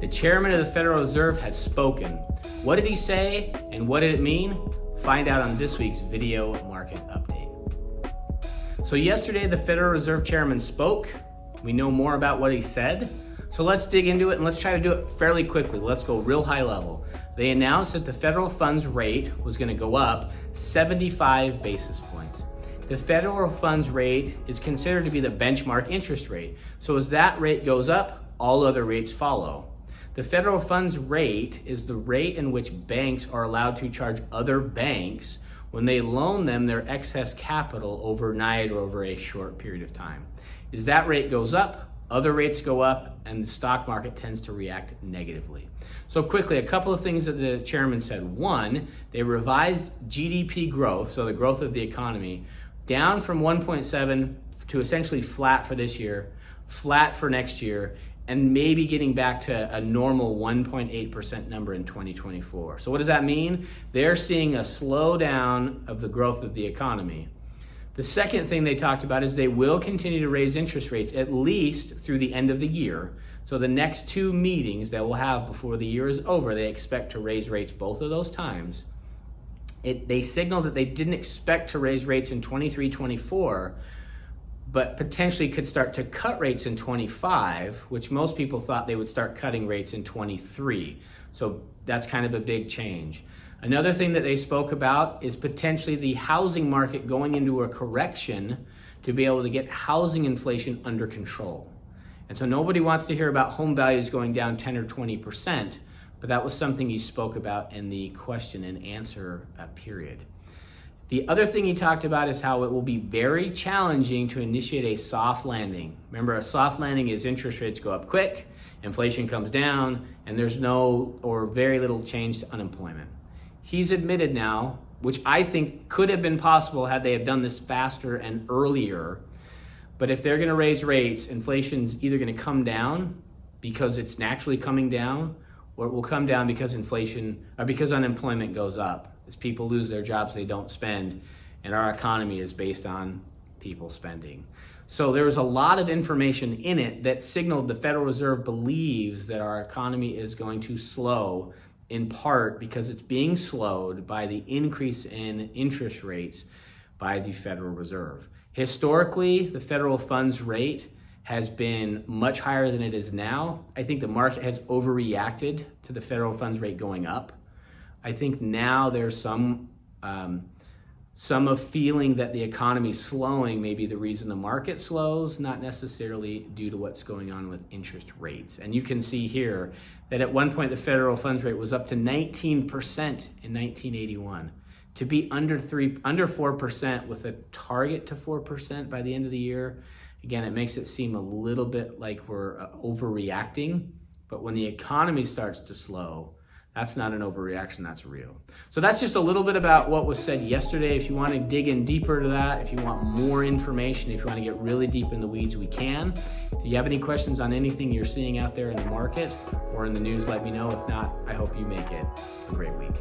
The chairman of the Federal Reserve has spoken. What did he say and what did it mean? Find out on this week's Video Market Update. So yesterday, the Federal Reserve chairman spoke. We know more about what he said. So let's dig into it and let's try to do it fairly quickly. Let's go real high level. They announced that the federal funds rate was going to go up 75 basis points. The federal funds rate is considered to be the benchmark interest rate. So as that rate goes up, all other rates follow. The federal funds rate is the rate in which banks are allowed to charge other banks when they loan them their excess capital overnight or over a short period of time. As that rate goes up, other rates go up, and the stock market tends to react negatively. So quickly, a couple of things that the chairman said. One, they revised GDP growth, so the growth of the economy, down from 1.7 to essentially flat for this year, flat for next year, and maybe getting back to a normal 1.8% number in 2024. So what does that mean? They're seeing a slowdown of the growth of the economy. The second thing they talked about is they will continue to raise interest rates at least through the end of the year. So the next two meetings that we'll have before the year is over, they expect to raise rates both of those times. They signaled that they didn't expect to raise rates in 23, 24, but potentially could start to cut rates in 25, which most people thought they would start cutting rates in 23. So that's kind of a big change. Another thing that they spoke about is potentially the housing market going into a correction to be able to get housing inflation under control. And so nobody wants to hear about home values going down 10 or 20%, but that was something he spoke about in the question and answer period. The other thing he talked about is how it will be very challenging to initiate a soft landing. Remember, a soft landing is interest rates go up quick, inflation comes down, and there's no or very little change to unemployment. He's admitted now, which I think could have been possible had they have done this faster and earlier, but if they're going to raise rates, inflation's either going to come down because it's naturally coming down, or it will come down because because unemployment goes up. As people lose their jobs, they don't spend, and our economy is based on people spending. So there was a lot of information in it that signaled the Federal Reserve believes that our economy is going to slow, in part because it's being slowed by the increase in interest rates by the Federal Reserve. Historically, the federal funds rate has been much higher than it is now. I think the market has overreacted to the federal funds rate going up. I think now there's some of feeling that the economy slowing may be the reason the market slows, not necessarily due to what's going on with interest rates. And you can see here that at one point the federal funds rate was up to 19% in 1981. To be under 4% with a target to 4% by the end of the year, again, it makes it seem a little bit like we're overreacting. But when the economy starts to slow, that's not an overreaction, that's real. So that's just a little bit about what was said yesterday. If you want to dig in deeper to that, if you want more information, if you want to get really deep in the weeds, we can. If you have any questions on anything you're seeing out there in the market or in the news, let me know. If not, I hope you make it a great week.